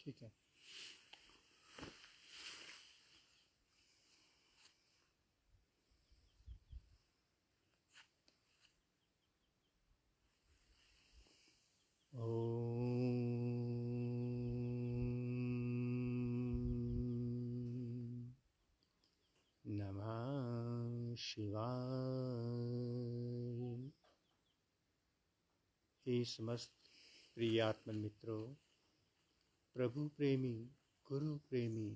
ठीक है। ओम नमः शिवाय। हे समस्त प्रिय आत्मन मित्रों, प्रभु प्रेमी, गुरु प्रेमी,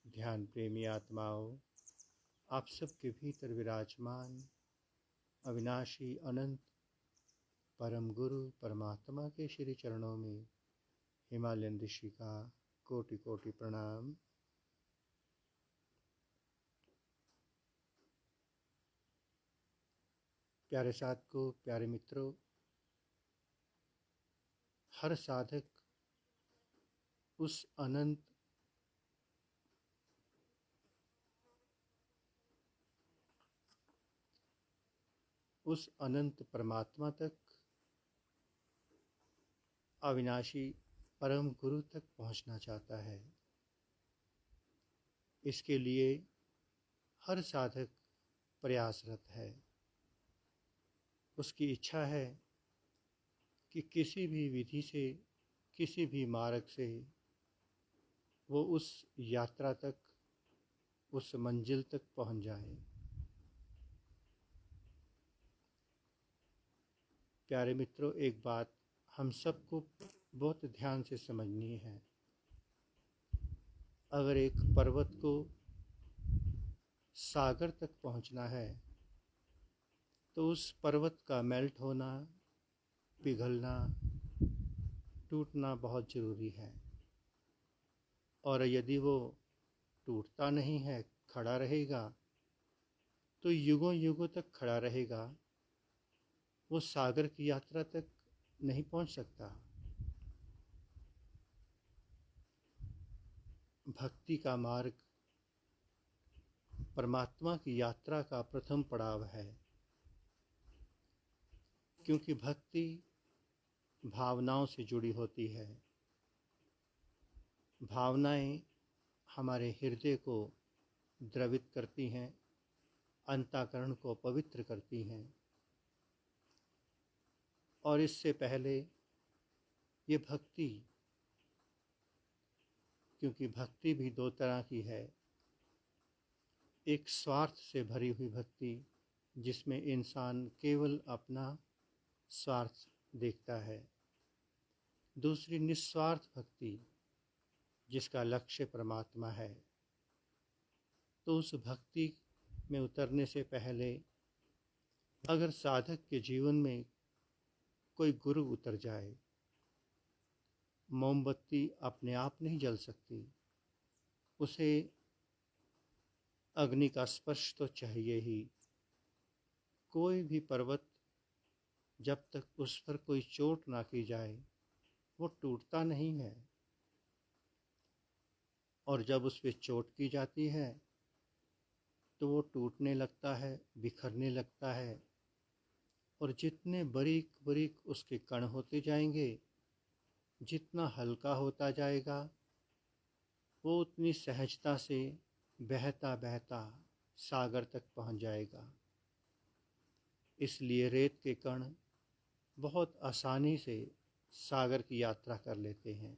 ध्यान प्रेमी आत्माओं, आप सबके भीतर विराजमान अविनाशी अनंत परम गुरु परमात्मा के श्री चरणों में हिमालयन ऋषि का कोटि कोटि प्रणाम। प्यारे साधकों, प्यारे मित्रों, हर साधक उस अनंत परमात्मा तक, अविनाशी परम गुरु तक पहुंचना चाहता है। इसके लिए हर साधक प्रयासरत है। उसकी इच्छा है कि किसी भी विधि से, किसी भी मार्ग से वो उस यात्रा तक, उस मंजिल तक पहुंच जाए। प्यारे मित्रों, एक बात हम सबको बहुत ध्यान से समझनी है। अगर एक पर्वत को सागर तक पहुंचना है तो उस पर्वत का मेल्ट होना, पिघलना, टूटना बहुत ज़रूरी है। और यदि वो टूटता नहीं है, खड़ा रहेगा, तो युगों युगों तक खड़ा रहेगा, वो सागर की यात्रा तक नहीं पहुंच सकता। भक्ति का मार्ग परमात्मा की यात्रा का प्रथम पड़ाव है, क्योंकि भक्ति भावनाओं से जुड़ी होती है। भावनाएं हमारे हृदय को द्रवित करती हैं, अंतःकरण को पवित्र करती हैं। और इससे पहले ये भक्ति, क्योंकि भक्ति भी दो तरह की है। एक स्वार्थ से भरी हुई भक्ति, जिसमें इंसान केवल अपना स्वार्थ देखता है। दूसरी निस्वार्थ भक्ति, जिसका लक्ष्य परमात्मा है। तो उस भक्ति में उतरने से पहले अगर साधक के जीवन में कोई गुरु उतर जाए, मोमबत्ती अपने आप नहीं जल सकती, उसे अग्नि का स्पर्श तो चाहिए ही। कोई भी पर्वत जब तक उस पर कोई चोट ना की जाए, वो टूटता नहीं है। और जब उस पर चोट की जाती है तो वो टूटने लगता है, बिखरने लगता है। और जितने बारीक बारीक उसके कण होते जाएंगे, जितना हल्का होता जाएगा, वो उतनी सहजता से बहता बहता सागर तक पहुंच जाएगा। इसलिए रेत के कण बहुत आसानी से सागर की यात्रा कर लेते हैं।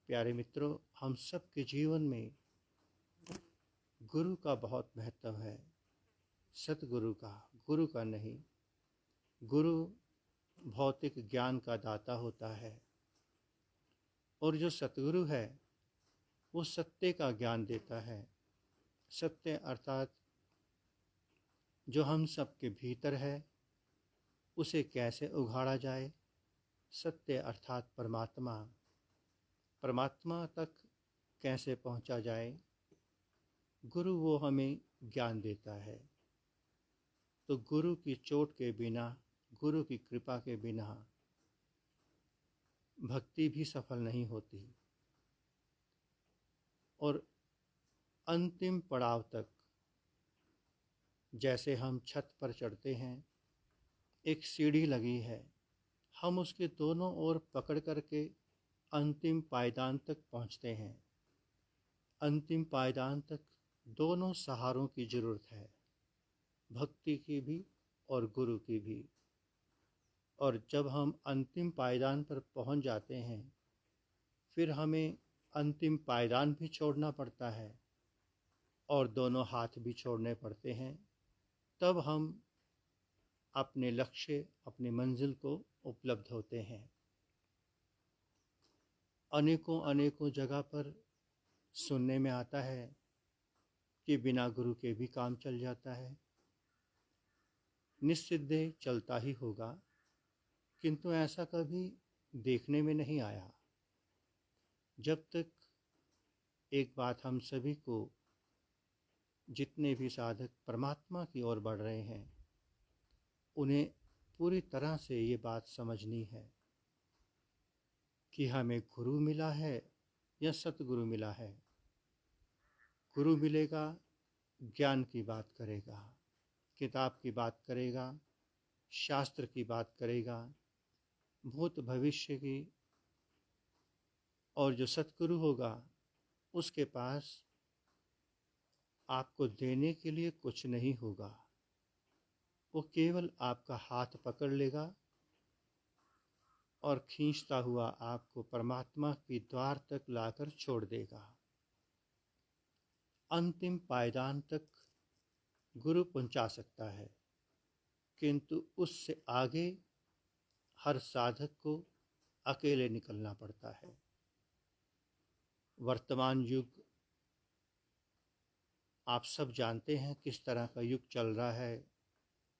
प्यारे मित्रों, हम सब के जीवन में गुरु का बहुत महत्व है। सतगुरु का, गुरु का नहीं। गुरु भौतिक ज्ञान का दाता होता है, और जो सतगुरु है वो सत्य का ज्ञान देता है। सत्य अर्थात जो हम सबके भीतर है, उसे कैसे उघाड़ा जाए। सत्य अर्थात परमात्मा, परमात्मा तक कैसे पहुंचा जाए। गुरु वो हमें ज्ञान देता है। तो गुरु की चोट के बिना, गुरु की कृपा के बिना भक्ति भी सफल नहीं होती। और अंतिम पड़ाव तक, जैसे हम छत पर चढ़ते हैं, एक सीढ़ी लगी है, हम उसके दोनों ओर पकड़ करके अंतिम पायदान तक पहुंचते हैं। अंतिम पायदान तक दोनों सहारों की जरूरत है, भक्ति की भी और गुरु की भी। और जब हम अंतिम पायदान पर पहुंच जाते हैं, फिर हमें अंतिम पायदान भी छोड़ना पड़ता है और दोनों हाथ भी छोड़ने पड़ते हैं। तब हम अपने लक्ष्य, अपनी मंजिल को उपलब्ध होते हैं। अनेकों अनेकों जगह पर सुनने में आता है कि बिना गुरु के भी काम चल जाता है, निस्सिद्ध चलता ही होगा, किंतु ऐसा कभी देखने में नहीं आया। जब तक एक बात हम सभी को, जितने भी साधक परमात्मा की ओर बढ़ रहे हैं, उन्हें पूरी तरह से ये बात समझनी है कि हमें गुरु मिला है या सतगुरु मिला है। गुरु मिलेगा, ज्ञान की बात करेगा, किताब की बात करेगा, शास्त्र की बात करेगा, भूत भविष्य की। और जो सतगुरु होगा, उसके पास आपको देने के लिए कुछ नहीं होगा। वो केवल आपका हाथ पकड़ लेगा और खींचता हुआ आपको परमात्मा के द्वार तक लाकर छोड़ देगा। अंतिम पायदान तक गुरु पहुंचा सकता है, किंतु उससे आगे हर साधक को अकेले निकलना पड़ता है। वर्तमान युग आप सब जानते हैं किस तरह का युग चल रहा है,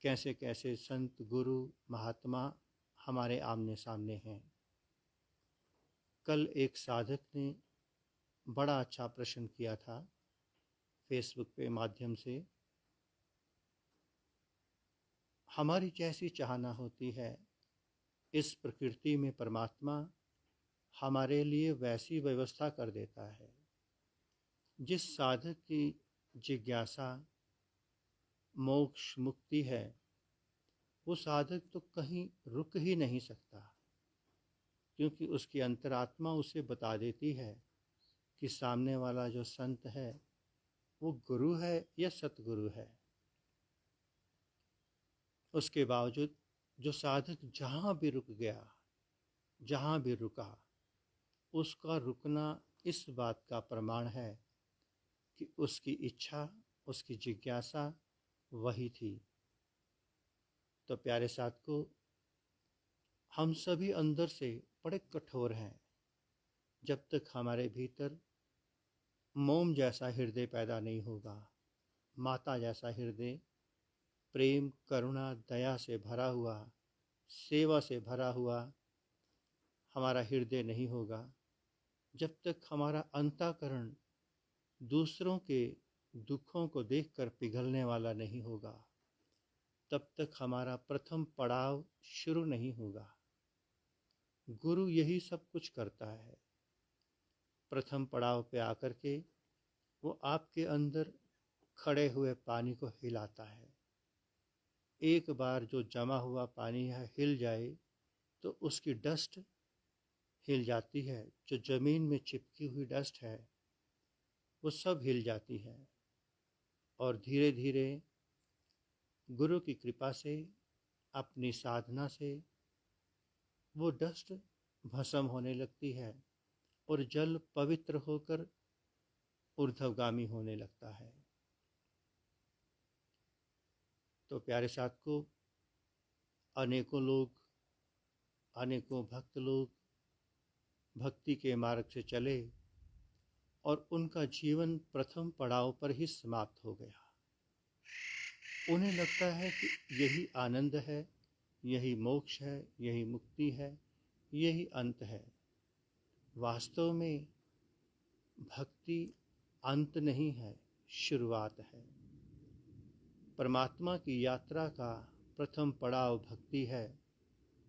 कैसे कैसे संत, गुरु, महात्मा हमारे आमने सामने हैं। कल एक साधक ने बड़ा अच्छा प्रश्न किया था फेसबुक पे माध्यम से। हमारी जैसी चाहना होती है, इस प्रकृति में परमात्मा हमारे लिए वैसी व्यवस्था कर देता है। जिस साधक की जिज्ञासा मोक्ष मुक्ति है, वो साधक तो कहीं रुक ही नहीं सकता, क्योंकि उसकी अंतरात्मा उसे बता देती है कि सामने वाला जो संत है वो गुरु है या सतगुरु है। उसके बावजूद जो साधक जहाँ भी रुक गया, जहाँ भी रुका, उसका रुकना इस बात का प्रमाण है कि उसकी इच्छा, उसकी जिज्ञासा वही थी। तो प्यारे साथियों, हम सभी अंदर से बड़े कठोर हैं। जब तक हमारे भीतर मोम जैसा हृदय पैदा नहीं होगा, माता जैसा हृदय प्रेम, करुणा, दया से भरा हुआ, सेवा से भरा हुआ हमारा हृदय नहीं होगा, जब तक हमारा अंतःकरण दूसरों के दुखों को देखकर पिघलने वाला नहीं होगा, तब तक हमारा प्रथम पड़ाव शुरू नहीं होगा। गुरु यही सब कुछ करता है। प्रथम पड़ाव पे आकर के वो आपके अंदर खड़े हुए पानी को हिलाता है। एक बार जो जमा हुआ पानी है हिल जाए तो उसकी डस्ट हिल जाती है, जो जमीन में चिपकी हुई डस्ट है वो सब हिल जाती है। और धीरे धीरे गुरु की कृपा से, अपनी साधना से वो डस्ट भस्म होने लगती है और जल पवित्र होकर ऊर्ध्वगामी होने लगता है। तो प्यारे साथियों, अनेकों लोग, अनेकों भक्त लोग भक्ति के मार्ग से चले और उनका जीवन प्रथम पड़ाव पर ही समाप्त हो गया। उन्हें लगता है कि यही आनंद है, यही मोक्ष है, यही मुक्ति है, यही अंत है। वास्तव में भक्ति अंत नहीं है, शुरुआत है। परमात्मा की यात्रा का प्रथम पड़ाव भक्ति है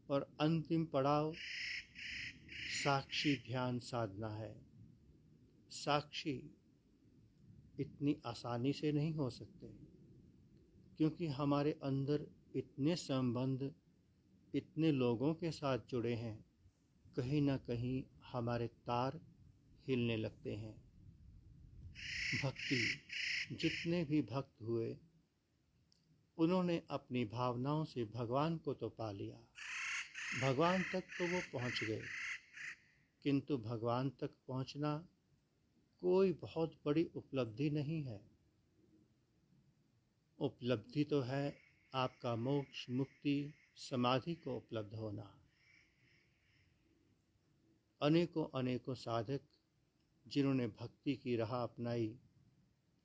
और अंतिम पड़ाव साक्षी ध्यान साधना है। साक्षी इतनी आसानी से नहीं हो सकते, क्योंकि हमारे अंदर इतने संबंध इतने लोगों के साथ जुड़े हैं, कहीं ना कहीं हमारे तार हिलने लगते हैं। भक्ति, जितने भी भक्त हुए उन्होंने अपनी भावनाओं से भगवान को तो पा लिया, भगवान तक तो वो पहुंच गए, किंतु भगवान तक पहुंचना कोई बहुत बड़ी उपलब्धि नहीं है। उपलब्धि तो है आपका मोक्ष, मुक्ति, समाधि को उपलब्ध होना। अनेकों अनेकों साधक जिन्होंने भक्ति की राह अपनाई,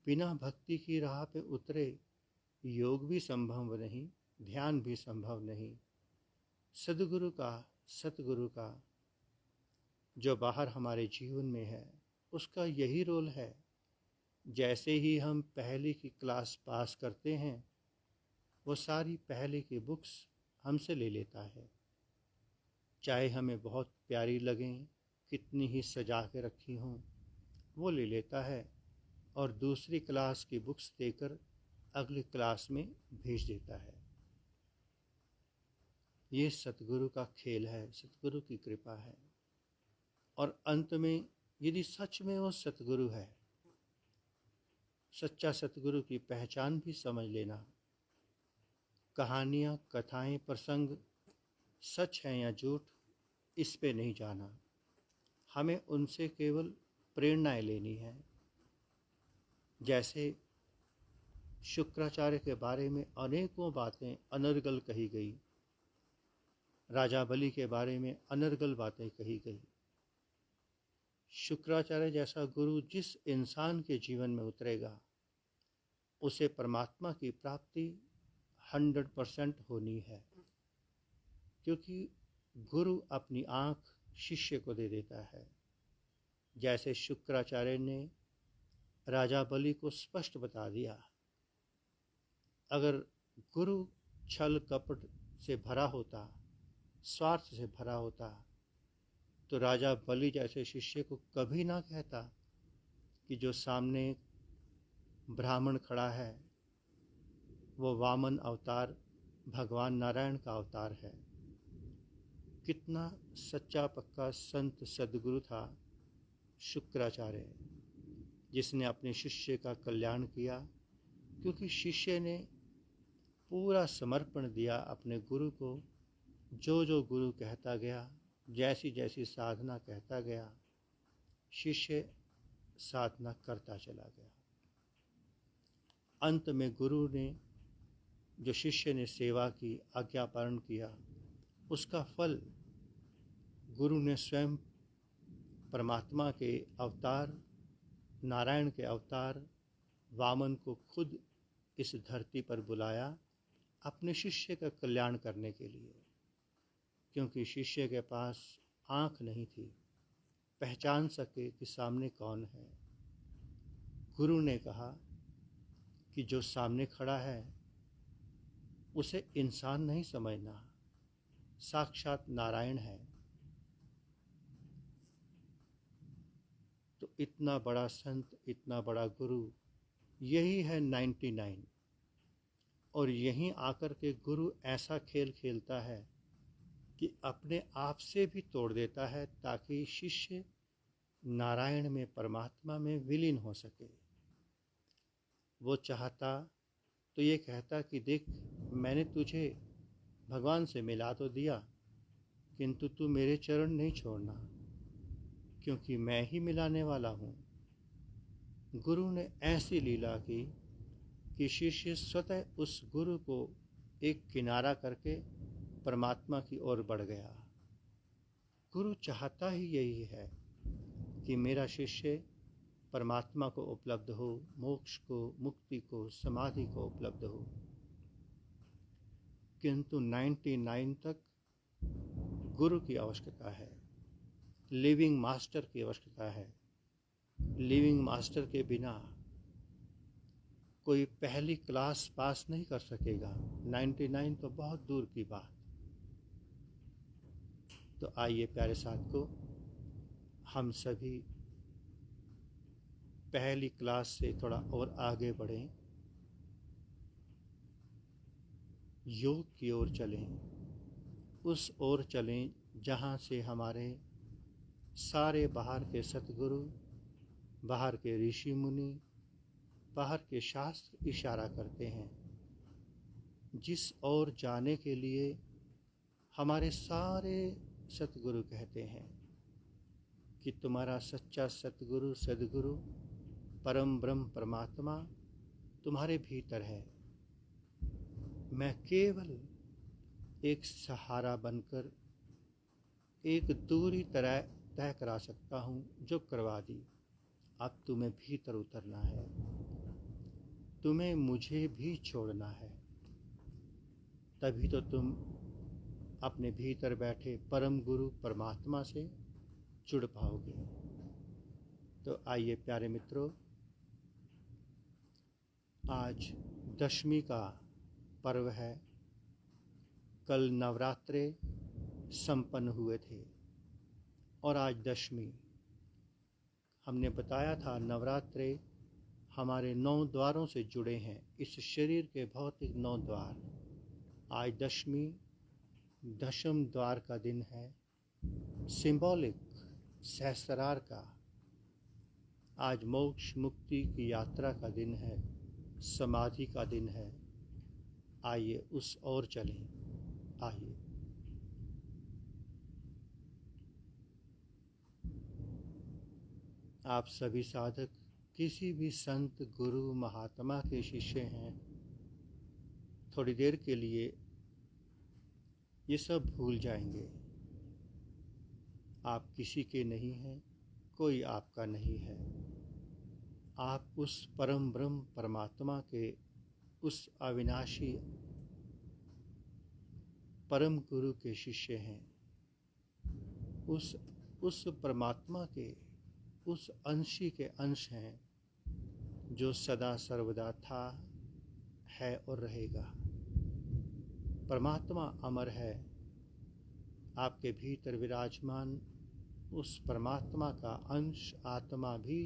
बिना भक्ति की राह पे उतरे, योग भी संभव नहीं, ध्यान भी संभव नहीं। सतगुरु का जो बाहर हमारे जीवन में है, उसका यही रोल है। जैसे ही हम पहली की क्लास पास करते हैं, वो सारी पहले की बुक्स हमसे ले लेता है, चाहे हमें बहुत प्यारी लगें, कितनी ही सजा के रखी हों, वो ले लेता है और दूसरी क्लास की बुक्स देकर अगली क्लास में भेज देता है। ये सतगुरु का खेल है, सतगुरु की कृपा है। और अंत में यदि सच में वो सतगुरु है, सच्चा सतगुरु की पहचान भी समझ लेना। कहानियाँ, कथाएं, प्रसंग सच हैं या झूठ, इस पे नहीं जाना। हमें उनसे केवल प्रेरणाएं लेनी है। जैसे शुक्राचार्य के बारे में अनेकों बातें अनर्गल कही गई, राजा बलि के बारे में अनर्गल बातें कही गई। शुक्राचार्य जैसा गुरु जिस इंसान के जीवन में उतरेगा, उसे परमात्मा की प्राप्ति 100% होनी है, क्योंकि गुरु अपनी आँख शिष्य को दे देता है। जैसे शुक्राचार्य ने राजा बलि को स्पष्ट बता दिया। अगर गुरु छल कपट से भरा होता, स्वार्थ से भरा होता, तो राजा बलि जैसे शिष्य को कभी ना कहता कि जो सामने ब्राह्मण खड़ा है वो वामन अवतार भगवान नारायण का अवतार है। कितना सच्चा पक्का संत सद्गुरु था शुक्राचार्य, जिसने अपने शिष्य का कल्याण किया, क्योंकि शिष्य ने पूरा समर्पण दिया अपने गुरु को। जो जो गुरु कहता गया, जैसी जैसी साधना कहता गया, शिष्य साधना करता चला गया। अंत में गुरु ने, जो शिष्य ने सेवा की, आज्ञा पालन किया, उसका फल गुरु ने स्वयं परमात्मा के अवतार, नारायण के अवतार वामन को खुद इस धरती पर बुलाया अपने शिष्य का कल्याण करने के लिए। क्योंकि शिष्य के पास आँख नहीं थी पहचान सके कि सामने कौन है। गुरु ने कहा कि जो सामने खड़ा है उसे इंसान नहीं समझना, साक्षात नारायण है। तो इतना बड़ा संत, इतना बड़ा गुरु, यही है 99। और यहीं आकर के गुरु ऐसा खेल खेलता है कि अपने आप से भी तोड़ देता है, ताकि शिष्य नारायण में, परमात्मा में विलीन हो सके। वो चाहता तो ये कहता कि देख, मैंने तुझे भगवान से मिला तो दिया, किंतु तू मेरे चरण नहीं छोड़ना, क्योंकि मैं ही मिलाने वाला हूँ। गुरु ने ऐसी लीला की कि शिष्य स्वतः उस गुरु को एक किनारा करके परमात्मा की ओर बढ़ गया। गुरु चाहता ही यही है कि मेरा शिष्य परमात्मा को उपलब्ध हो, मोक्ष को, मुक्ति को, समाधि को उपलब्ध हो। किंतु 99 तक गुरु की आवश्यकता है, लिविंग मास्टर की आवश्यकता है। लिविंग मास्टर के बिना कोई पहली क्लास पास नहीं कर सकेगा, 99 तो बहुत दूर की बात। तो आइए प्यारे साथियों, हम सभी पहली क्लास से थोड़ा और आगे बढ़ें, योग की ओर चलें, उस ओर चलें जहाँ से हमारे सारे बाहर के सतगुरु, बाहर के ऋषि मुनि, बाहर के शास्त्र इशारा करते हैं, जिस ओर जाने के लिए हमारे सारे सतगुरु कहते हैं कि तुम्हारा सच्चा सतगुरु सद्गुरु परम ब्रह्म परमात्मा तुम्हारे भीतर है। मैं केवल एक सहारा बनकर एक दूरी तय करा सकता हूँ, जो करवा दी। अब तुम्हें भीतर उतरना है, तुम्हें मुझे भी छोड़ना है, तभी तो तुम अपने भीतर बैठे परम गुरु परमात्मा से जुड़ पाओगे। तो आइए प्यारे मित्रों, आज दशमी का पर्व है। कल नवरात्रे संपन्न हुए थे और आज दशमी। हमने बताया था नवरात्रे हमारे 9 द्वारों से जुड़े हैं, इस शरीर के भौतिक 9 द्वार। आज दशमी दशम द्वार का दिन है, सिंबॉलिक सहस्रार का। आज मोक्ष मुक्ति की यात्रा का दिन है, समाधि का दिन है। आइए उस ओर चलें। आइए आप सभी साधक किसी भी संत गुरु महात्मा के शिष्य हैं, थोड़ी देर के लिए ये सब भूल जाएंगे। आप किसी के नहीं हैं, कोई आपका नहीं है। आप उस परम ब्रह्म परमात्मा के, उस अविनाशी परम गुरु के शिष्य हैं। उस परमात्मा के उस अंशी के अंश हैं, जो सदा सर्वदा था, है और रहेगा। परमात्मा अमर है। आपके भीतर विराजमान उस परमात्मा का अंश आत्मा भी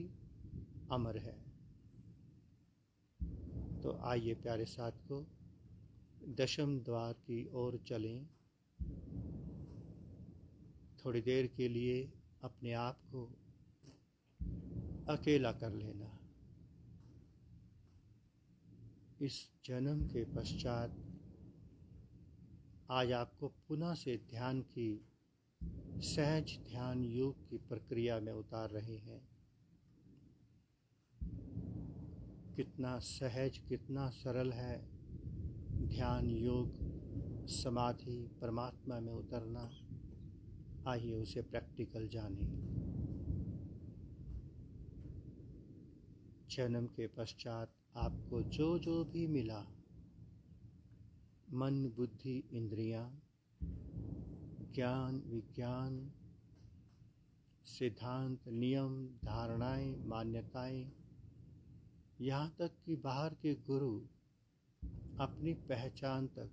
अमर है। तो आइए प्यारे साथियों, दशम द्वार की ओर चलें। थोड़ी देर के लिए अपने आप को अकेला कर लेना। इस जन्म के पश्चात आज आपको पुनः से ध्यान की, सहज ध्यान योग की प्रक्रिया में उतार रहे हैं। कितना सहज, कितना सरल है ध्यान योग, समाधि, परमात्मा में उतरना। आइए उसे प्रैक्टिकल जानें। जन्म के पश्चात आपको जो जो भी मिला, मन बुद्धि इंद्रियां, ज्ञान विज्ञान, सिद्धांत नियम धारणाएं मान्यताएं, यहाँ तक कि बाहर के गुरु, अपनी पहचान तक,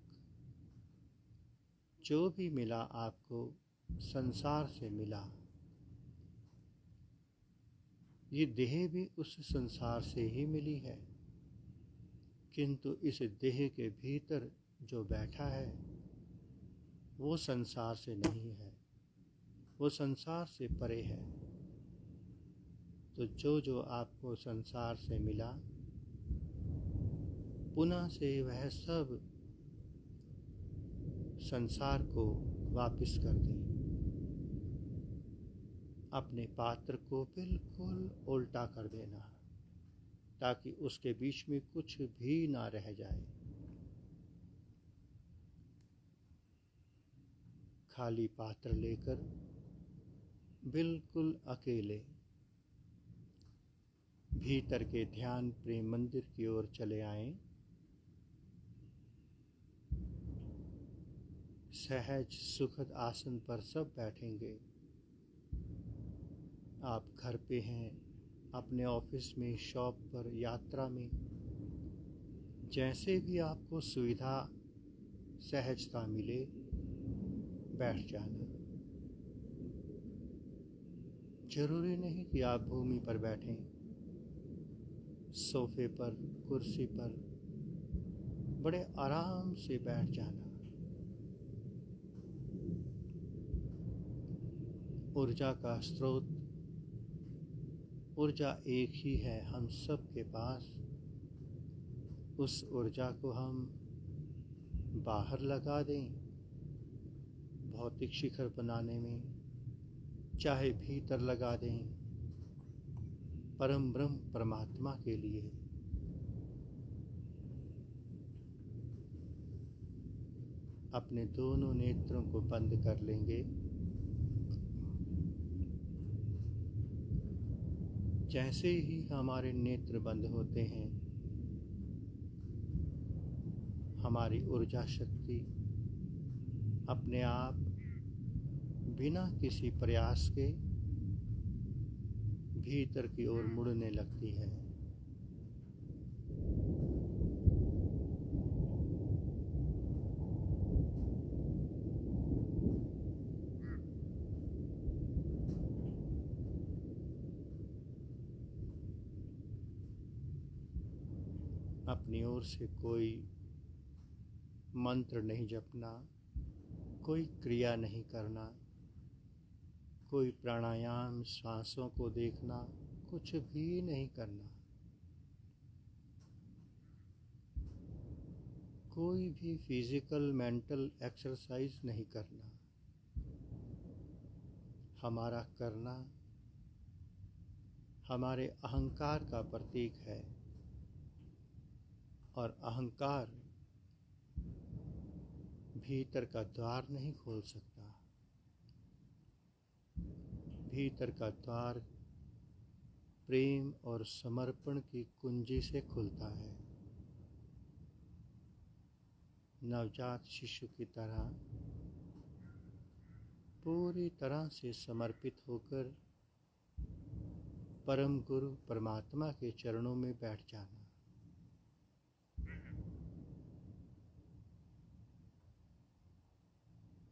जो भी मिला आपको संसार से मिला। ये देह भी उस संसार से ही मिली है, किंतु इस देह के भीतर जो बैठा है वो संसार से नहीं है, वो संसार से परे है। तो जो जो आपको संसार से मिला, पुनः से वह सब संसार को वापस कर दें। अपने पात्र को बिल्कुल उल्टा कर देना, ताकि उसके बीच में कुछ भी ना रह जाए। खाली पात्र लेकर बिल्कुल अकेले भीतर के ध्यान प्रेम मंदिर की ओर चले आएं। सहज सुखद आसन पर सब बैठेंगे। आप घर पे हैं, अपने ऑफिस में, शॉप पर, यात्रा में, जैसे भी आपको सुविधा सहजता मिले बैठ जाना। जरूरी नहीं कि आप भूमि पर बैठें, सोफे पर, कुर्सी पर बड़े आराम से बैठ जाना। ऊर्जा का स्रोत, ऊर्जा एक ही है हम सब के पास। उस ऊर्जा को हम बाहर लगा दें भौतिक शिखर बनाने में, चाहे भीतर लगा दें परम ब्रह्म परमात्मा के लिए। अपने दोनों नेत्रों को बंद कर लेंगे। जैसे ही हमारे नेत्र बंद होते हैं, हमारी ऊर्जा शक्ति अपने आप बिना किसी प्रयास के भीतर की ओर मुड़ने लगती है। अपनी ओर से कोई मंत्र नहीं जपना, कोई क्रिया नहीं करना, कोई प्राणायाम, सांसों को देखना, कुछ भी नहीं करना। कोई भी फिजिकल मेंटल एक्सरसाइज नहीं करना। हमारा करना हमारे अहंकार का प्रतीक है, और अहंकार भीतर का द्वार नहीं खोल सकता। भीतर का द्वार प्रेम और समर्पण की कुंजी से खुलता है। नवजात शिशु की तरह पूरी तरह से समर्पित होकर परम गुरु परमात्मा के चरणों में बैठ जाना।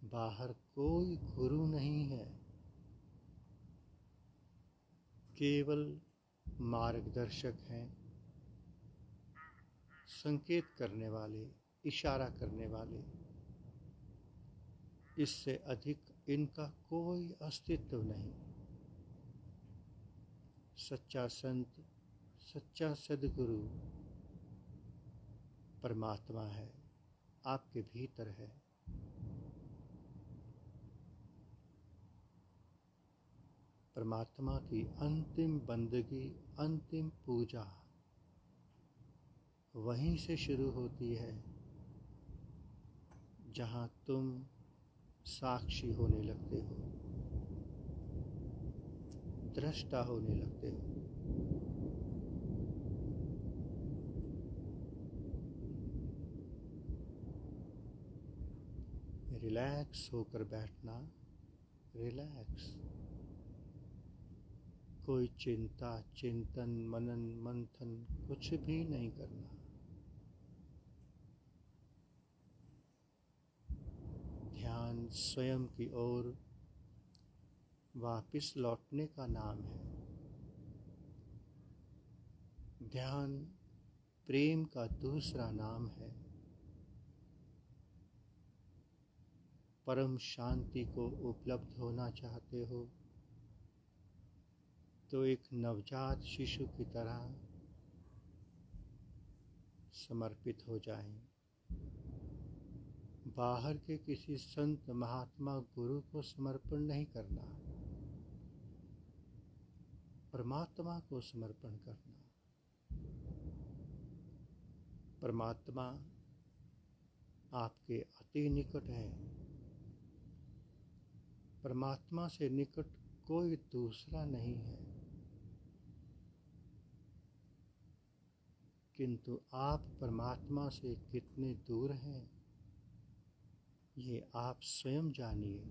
बाहर कोई गुरु नहीं है, केवल मार्गदर्शक हैं, संकेत करने वाले, इशारा करने वाले। इससे अधिक इनका कोई अस्तित्व नहीं। सच्चा संत, सच्चा सद्गुरु परमात्मा है, आपके भीतर है। परमात्मा की अंतिम बंदगी, अंतिम पूजा वहीं से शुरू होती है जहाँ तुम साक्षी होने लगते हो, दृष्टा होने लगते हो। रिलैक्स होकर बैठना, रिलैक्स। कोई चिंता, चिंतन, मनन, मंथन कुछ भी नहीं करना। ध्यान स्वयं की ओर वापिस लौटने का नाम है। ध्यान प्रेम का दूसरा नाम है। परम शांति को उपलब्ध होना चाहते हो तो एक नवजात शिशु की तरह समर्पित हो जाएं। बाहर के किसी संत, महात्मा, गुरु को समर्पण नहीं करना, परमात्मा को समर्पण करना। परमात्मा आपके अति निकट है। परमात्मा से निकट कोई दूसरा नहीं है, किंतु आप परमात्मा से कितने दूर हैं ये आप स्वयं जानिए।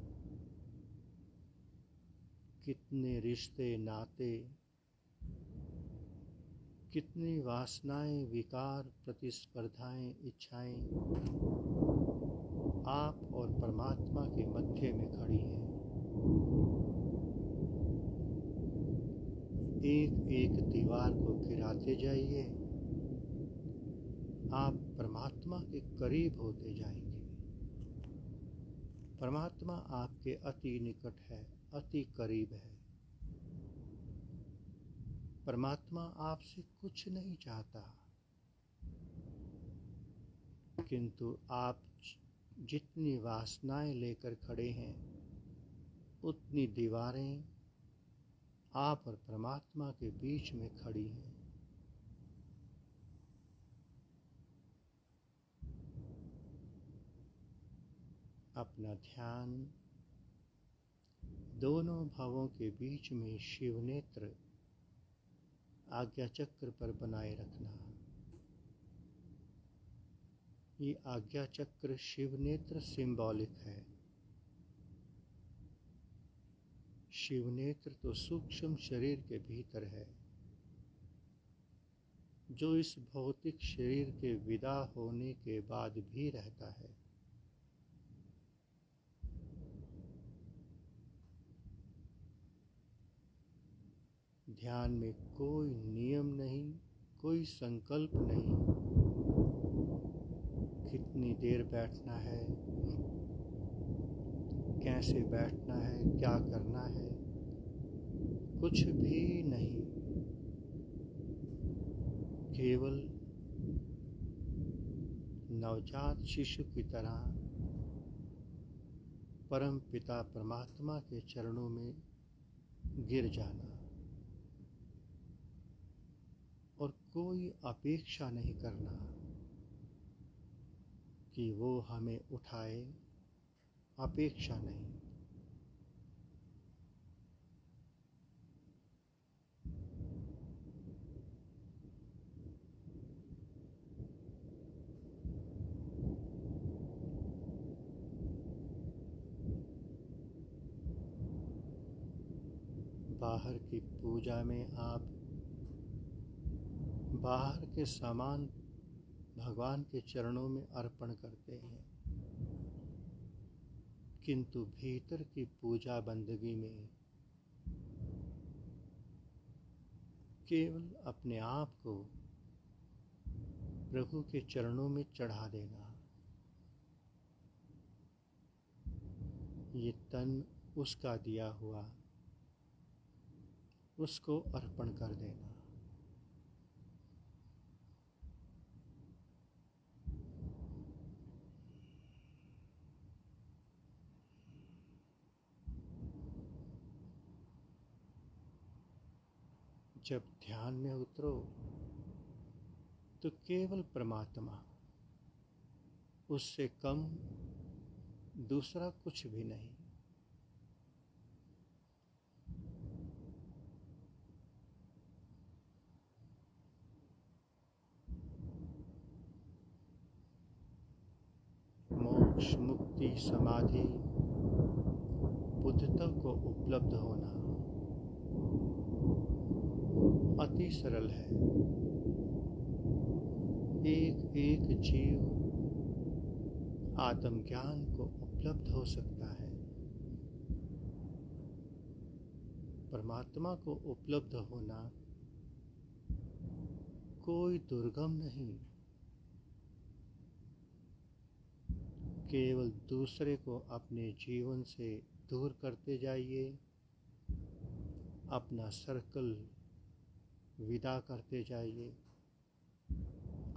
कितने रिश्ते, नाते, कितनी वासनाएं, विकार, प्रतिस्पर्धाएं, इच्छाएं आप और परमात्मा के मध्य में खड़ी हैं। एक एक दीवार को गिराते जाइए, आप परमात्मा के करीब होते जाएंगे। परमात्मा आपके अति निकट है, अति करीब है। परमात्मा आपसे कुछ नहीं चाहता, किंतु आप जितनी वासनाएं लेकर खड़े हैं उतनी दीवारें आप और परमात्मा के बीच में खड़ी हैं। अपना ध्यान दोनों भावों के बीच में शिव नेत्र आज्ञा चक्र पर बनाए रखना। ये आज्ञा चक्र शिव नेत्र सिंबॉलिक है। शिव नेत्र तो सूक्ष्म शरीर के भीतर है, जो इस भौतिक शरीर के विदा होने के बाद भी रहता है। ध्यान में कोई नियम नहीं, कोई संकल्प नहीं, कितनी देर बैठना है, कैसे बैठना है, क्या करना है, कुछ भी नहीं। केवल नवजात शिशु की तरह परम पिता परमात्मा के चरणों में गिर जाना और कोई अपेक्षा नहीं करना कि वो हमें उठाए, अपेक्षा नहीं। बाहर की पूजा में आप बाहर के सामान भगवान के चरणों में अर्पण करते हैं, किंतु भीतर की पूजा बंदगी में केवल अपने आप को प्रभु के चरणों में चढ़ा देना। ये तन उसका दिया हुआ, उसको अर्पण कर देना। जब ध्यान में उतरो तो केवल परमात्मा, उससे कम दूसरा कुछ भी नहीं। मोक्ष, मुक्ति, समाधि, बुद्धता को उपलब्ध होना अति सरल है। एक एक जीव आत्मज्ञान को उपलब्ध हो सकता है। परमात्मा को उपलब्ध होना कोई दुर्गम नहीं। केवल दूसरे को अपने जीवन से दूर करते जाइए, अपना सर्कल विदा करते जाइए,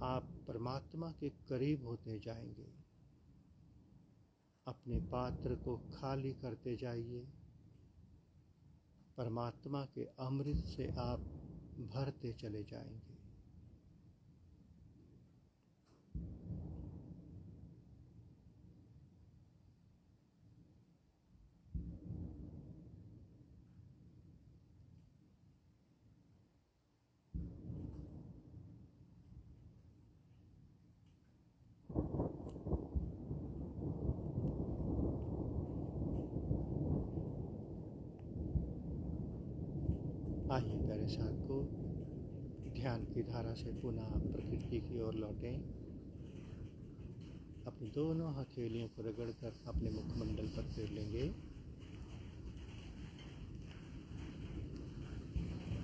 आप परमात्मा के करीब होते जाएंगे। अपने पात्र को खाली करते जाइए, परमात्मा के अमृत से आप भरते चले जाएंगे। आइए प्यारे साथियों, ध्यान की धारा से पुनः प्रकृति की ओर लौटें। अपनी दोनों हथेलियों को रगड़कर अपने मुखमंडल पर फेर लेंगे।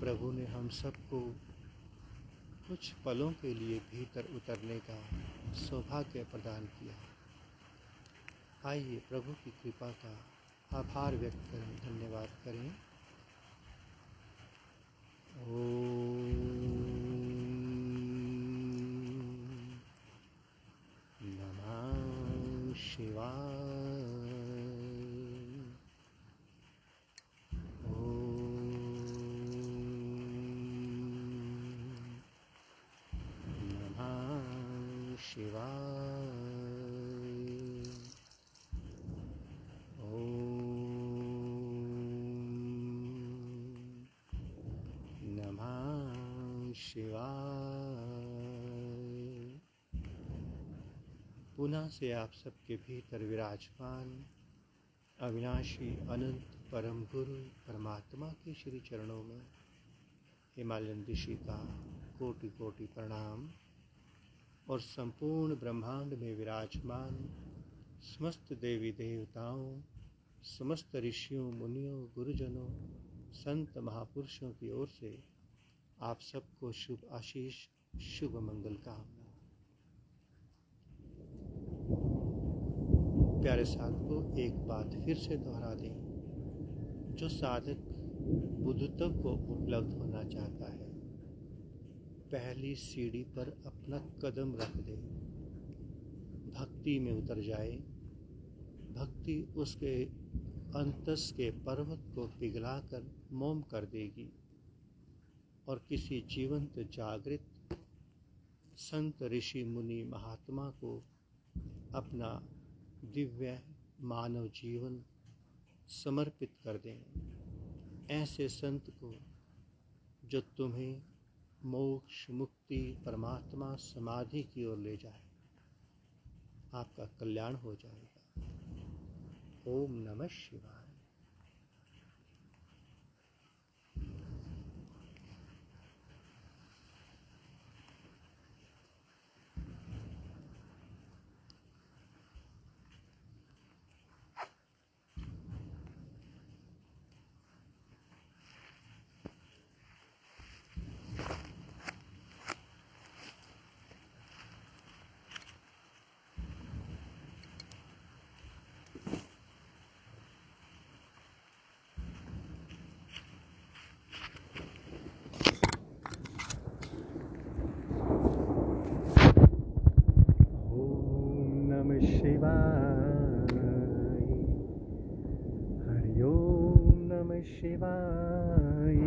प्रभु ने हम सबको कुछ पलों के लिए भीतर उतरने का सौभाग्य प्रदान किया। आइए प्रभु की कृपा का आभार व्यक्त करें, धन्यवाद करें। ओम नमः शिवाय। ओम नमः शिवाय। शिवाय। पुनः से आप सबके भीतर विराजमान अविनाशी अनंत परम गुरु परमात्मा के श्री चरणों में हिमालयन ऋषि का कोटि कोटि प्रणाम और संपूर्ण ब्रह्मांड में विराजमान समस्त देवी देवताओं, समस्त ऋषियों, मुनियों, गुरुजनों, संत महापुरुषों की ओर से आप सबको शुभ आशीष, शुभ मंगल कामना। प्यारे साधकों, एक बात फिर से दोहरा दें। जो साधक बुद्धत्व को उपलब्ध होना चाहता है, पहली सीढ़ी पर अपना कदम रख दे, भक्ति में उतर जाए। भक्ति उसके अंतस के पर्वत को पिघलाकर मोम कर देगी और किसी जीवंत जागृत संत ऋषि मुनि महात्मा को अपना दिव्य मानव जीवन समर्पित कर दें। ऐसे संत को जो तुम्हें मोक्ष, मुक्ति, परमात्मा, समाधि की ओर ले जाए। आपका कल्याण हो जाएगा। ओम नमः शिवाय। हरि ओम नमः शिवाय।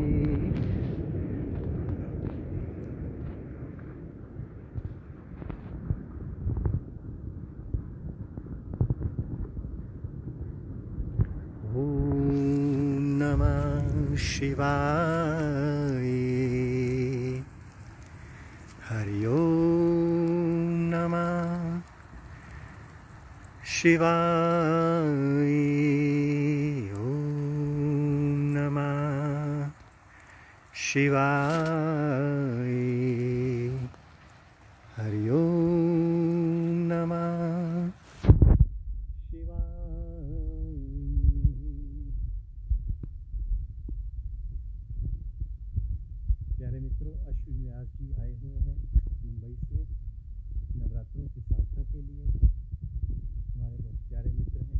ओम नमः शिवाय। हरि ओम नमः शिवाय। ओम नमः शिवाय। हरि ओम नमः शिवाय। प्यारे मित्रों, अश्विन व्यास जी आए हुए हैं मुंबई से नवरात्रों की साधना के लिए। हमारे बहुत प्यारे मित्र हैं।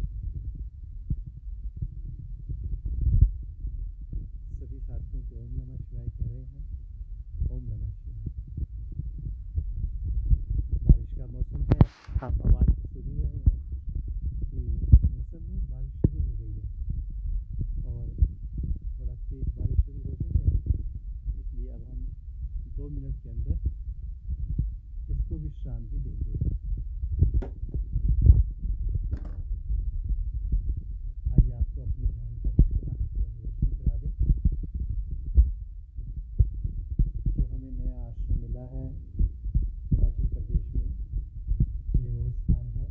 सभी साथियों को ओम नमः शिवाय कह रहे हैं। ओम नमः शिवाय। बारिश का मौसम है, आप आवाज़ सुन ही रहे हैं कि मौसम में बारिश शुरू हो गई है और थोड़ा तेज बारिश शुरू हो गई है। इसलिए अब हम 2 मिनट के अंदर इसको विश्रांति देंगे। आइए आपको अपने ध्यान का दर्शन करा दें। जो हमें नया आश्रम मिला है हिमाचल प्रदेश में, ये वो स्थान है।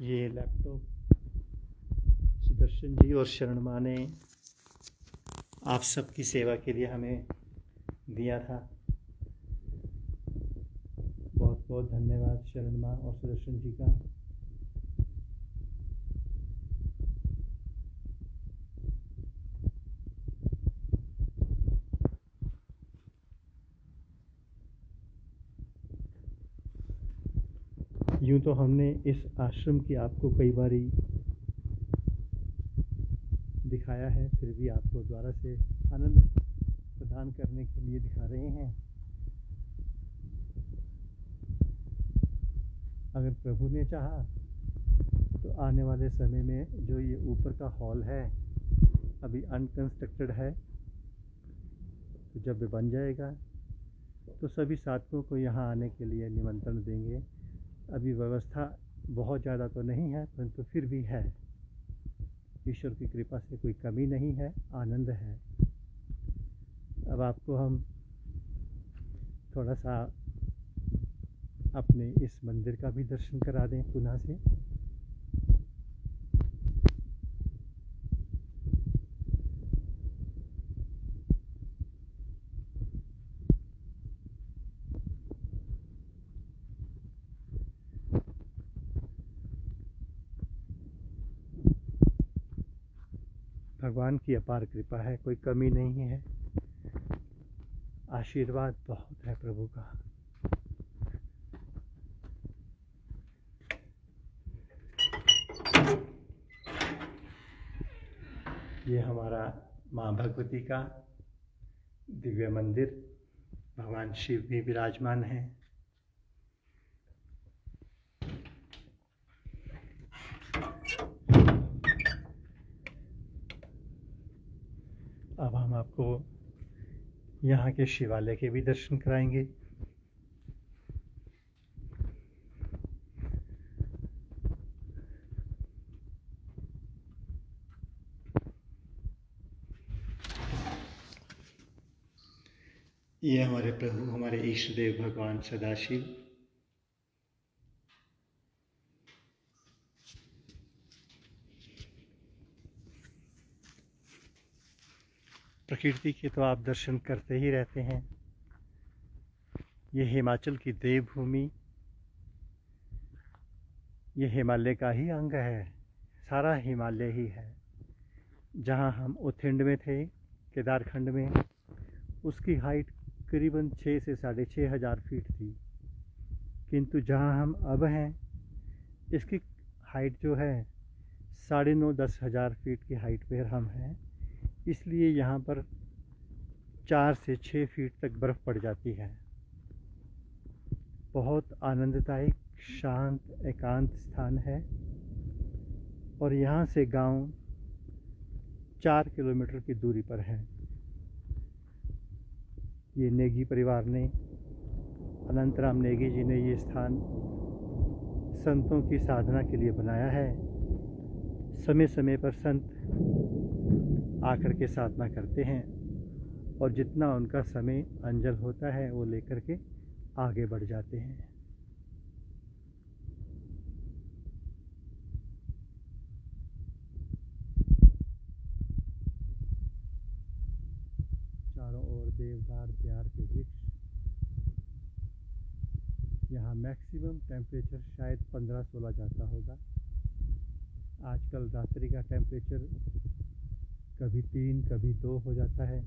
ये लैपटॉप सुदर्शन जी और शरण माँ ने आप सबकी सेवा के लिए हमें दिया था। बहुत बहुत धन्यवाद शरण माँ और सुदर्शन जी का। यूँ तो हमने इस आश्रम की आपको कई बारी दिखाया है, फिर भी आपको दोबारा से आनंद प्रदान करने के लिए दिखा रहे हैं। अगर प्रभु ने चाहा तो आने वाले समय में जो ये ऊपर का हॉल है अभी अनकंस्ट्रक्टेड है, तो जब ये बन जाएगा तो सभी साथियों को यहाँ आने के लिए निमंत्रण देंगे। अभी व्यवस्था बहुत ज़्यादा तो नहीं है, परंतु फिर भी है। ईश्वर की कृपा से कोई कमी नहीं है, आनंद है। अब आपको हम थोड़ा सा अपने इस मंदिर का भी दर्शन करा दें पुनः से। भगवान की अपार कृपा है, कोई कमी नहीं है, आशीर्वाद बहुत है प्रभु का। ये हमारा माँ भगवती का दिव्य मंदिर, भगवान शिव भी विराजमान हैं। अब हम आपको यहाँ के शिवालय के भी दर्शन कराएंगे। ये हमारे प्रभु, हमारे ईष्ट देव भगवान सदाशिव। प्रकृति के तो आप दर्शन करते ही रहते हैं। ये हिमाचल की देवभूमि, ये हिमालय का ही अंग है, सारा हिमालय ही है। जहाँ हम उत्तराखंड में थे, केदारखंड में, उसकी हाइट करीबन 6 से 6.5 हज़ार फीट थी, किंतु जहाँ हम अब हैं इसकी हाइट जो है 9.5-10 हज़ार फीट की हाइट पर हम हैं। इसलिए यहाँ पर 4 से 6 फीट तक बर्फ़ पड़ जाती है। बहुत आनंददायक, शांत, एकांत स्थान है। और यहाँ से गांव 4 किलोमीटर की दूरी पर है। ये नेगी परिवार ने, अनंतराम नेगी जी ने ये स्थान संतों की साधना के लिए बनाया है। समय समय पर संत आकर के साधना करते हैं और जितना उनका समय अंजल होता है वो लेकर के आगे बढ़ जाते हैं। चारों ओर देवदार प्यार के वृक्ष। यहाँ मैक्सिमम टेम्परेचर शायद 15-16 जाता होगा। आजकल रात्रि का टेम्परेचर कभी 3 कभी 2 हो जाता है,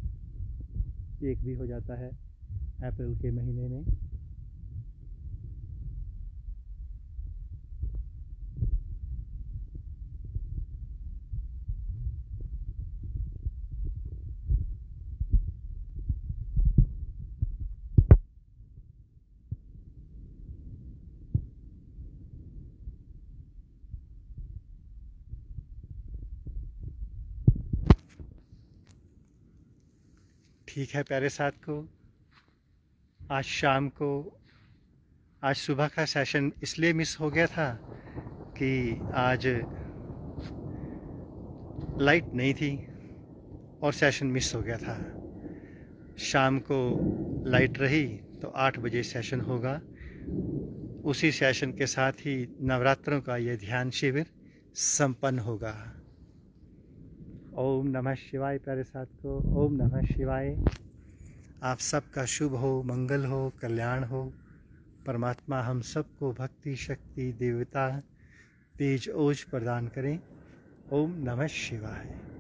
1 भी हो जाता है अप्रैल के महीने में। ठीक है प्यारे साथ को, आज शाम को, आज सुबह का सेशन इसलिए मिस हो गया था कि आज लाइट नहीं थी और सेशन मिस हो गया था। शाम को लाइट रही तो 8 बजे सेशन होगा। उसी सेशन के साथ ही नवरात्रों का ये ध्यान शिविर संपन्न होगा। ओम नमः शिवाय प्यारे साथ को, ओम नमः शिवाय। आप सबका शुभ हो, मंगल हो, कल्याण हो। परमात्मा हम सबको भक्ति, शक्ति, देवता, तेज, ओज प्रदान करें। ओम नमः शिवाय।